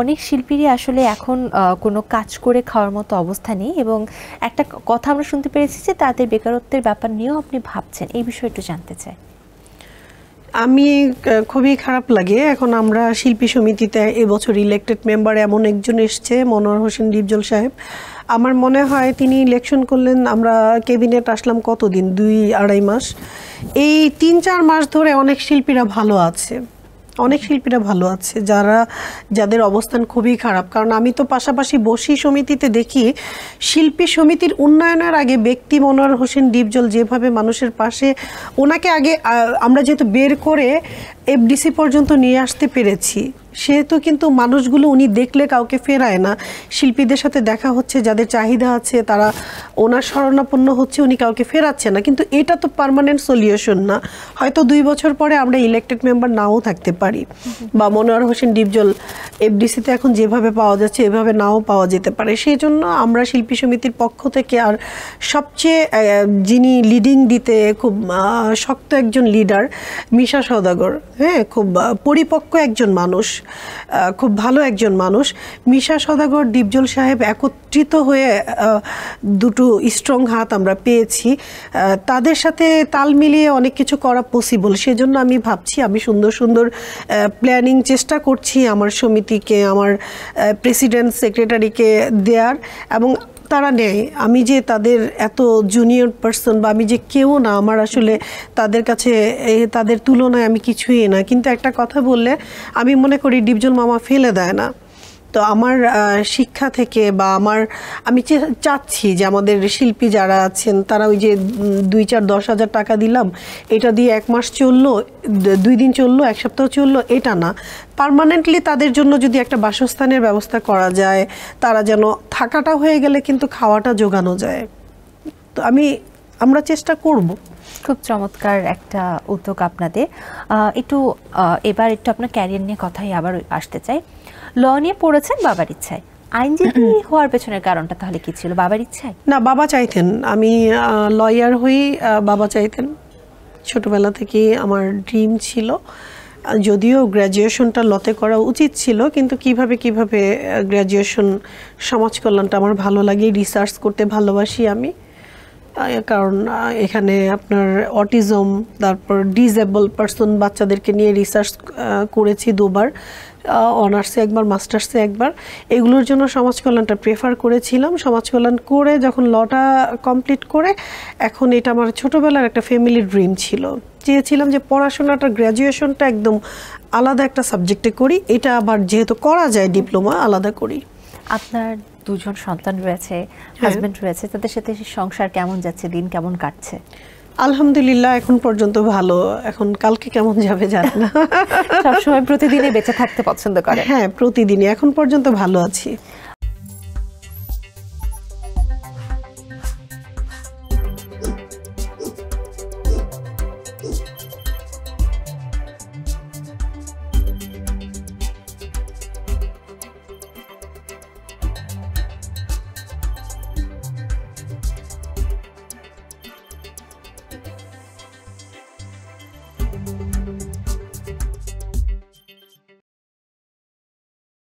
অনেক শিল্পীরই আসলে এখন কোনো কাজ করে খাওয়ার মতো অবস্থা নেই, এবং একটা কথা আমরা শুনতে পেরেছি যে তাদের বেকারত্বের ব্যাপার নিয়েও আপনি ভাবছেন, এই বিষয়ে একটু জানতে চাই। আমি খুবই খারাপ লাগে, এখন আমরা শিল্পী সমিতিতে এবছর ইলেক্টেড মেম্বার এমন একজন এসছে, মনোয়ার হোসেন ডিপজল সাহেব। আমার মনে হয় তিনি ইলেকশন করলেন, আমরা ক্যাবিনেট আসলাম কতদিন, 2-2.5 মাস। এই 3-4 মাস ধরে অনেক শিল্পীরা ভালো আছে, অনেক শিল্পীরা ভালো আছে যাদের অবস্থান খুবই খারাপ। কারণ আমি তো পাশাপাশি বসি সমিতিতে, দেখি শিল্পী সমিতির উন্নয়নের আগে ব্যক্তি মনোয়ার হোসেন ডিপজল যেভাবে মানুষের পাশে, ওনাকে আগে আমরা যেহেতু বের করে এফডিসি পর্যন্ত নিয়ে আসতে পেরেছি, সেহেতু কিন্তু মানুষগুলো উনি দেখলে কাউকে ফেরায় না। শিল্পীদের সাথে দেখা হচ্ছে, যাদের চাহিদা আছে তারা ওনার শরণাপন্ন হচ্ছে, উনি কাউকে ফেরাচ্ছে না। কিন্তু এটা তো পার্মানেন্ট সলিউশন না, হয়তো 2 বছর পরে আমরা ইলেক্টেড মেম্বার নাও থাকতে পারি, বা মনোয়ার হোসেন ডিপজল এফডিসিতে এখন যেভাবে পাওয়া যাচ্ছে এভাবে নাও পাওয়া যেতে পারে। সেই জন্য আমরা শিল্পী সমিতির পক্ষ থেকে, আর সবচেয়ে যিনি লিডিং দিতে খুব শক্ত একজন লিডার মিশা সওদাগর, হ্যাঁ, খুব পরিপক্ক একজন মানুষ, খুব ভালো একজন মানুষ। মিশা সওদাগর, ডিপজল সাহেব একত্রিত হয়ে দুটো স্ট্রং হাত আমরা পেয়েছি, তাদের সাথে তাল মিলিয়ে অনেক কিছু করা পসিবল। সেজন্য আমি ভাবছি, আমি সুন্দর সুন্দর প্ল্যানিং চেষ্টা করছি আমার সমিতিকে, আমার প্রেসিডেন্ট সেক্রেটারিকে দেওয়ার, এবং তারা নেয়। আমি যে তাদের এত জুনিয়র পার্সন, বা আমি যে কেউ না, আমার আসলে তাদের কাছে তাদের তুলনায় আমি কিছুই না। কিন্তু একটা কথা বললে আমি মনে করি ডিপজল মামা ফেলে দেয় না। তো আমার শিক্ষা থেকে, বা আমি চাচ্ছি যে আমাদের শিল্পী যারা আছেন তারা ওই যে 2-4-10 হাজার টাকা দিলাম, এটা দিয়ে 1 মাস চললো, 2 দিন চললো, 1 সপ্তাহ চললো, এটা না, পার্মানেন্টলি তাদের জন্য যদি একটা বাসস্থানের ব্যবস্থা করা যায়, তারা যেন থাকাটা হয়ে গেলে কিন্তু খাওয়াটা জোগানো যায়। তো আমরা চেষ্টা করব। খুব চমৎকার একটা উদ্যোগ আপনাদের। এবার একটু আপনার ক্যারিয়ার নিয়ে কথাই আবার আসতে চাই। ল নিয়ে পড়েছেন বাবার ইচ্ছায়, আইনজীবী হওয়ার পেছনের কারণটা তাহলে কি ছিল? বাবার ইচ্ছায়? না, বাবা চাইতেন আমি লয়ার হই, বাবা চাইতেন। ছোটবেলা থেকেই আমার ড্রিম ছিল, যদিও গ্র্যাজুয়েশনটা লতে করা উচিত ছিল, কিন্তু কিভাবে গ্র্যাজুয়েশন, সমাজ কল্যাণটা আমার ভালো লাগে, রিসার্চ করতে ভালোবাসি আমি। কারণ এখানে আপনার অটিজম, তারপর ডিসেবল পারসন, বাচ্চাদেরকে নিয়ে রিসার্চ করেছি 2 বার, অনার্সে 1 বার, মাস্টার্সে 1 বার। এগুলোর জন্য সমাজ কল্যাণটা প্রেফার করেছিলাম। সমাজ কল্যাণ করে যখন লটা কমপ্লিট করে, এখন এটা আমার ছোটোবেলার একটা ফ্যামিলি ড্রিম ছিল, চেয়েছিলাম যে পড়াশোনাটা, গ্র্যাজুয়েশনটা একদম আলাদা একটা সাবজেক্টে করি, এটা আবার যেহেতু করা যায় ডিপ্লোমা, আলাদা করি। আপনার 2 জন সন্তান রয়েছে, হাজবেন্ড রয়েছে, তাদের সাথে সংসার কেমন যাচ্ছে, দিন কেমন কাটছে? আলহামদুলিল্লাহ, এখন পর্যন্ত ভালো। এখন কালকে কেমন যাবে জানি না। সবসময় প্রতিদিনই বেঁচে থাকতে পছন্দ করে? হ্যাঁ, প্রতিদিনই, এখন পর্যন্ত ভালো আছি।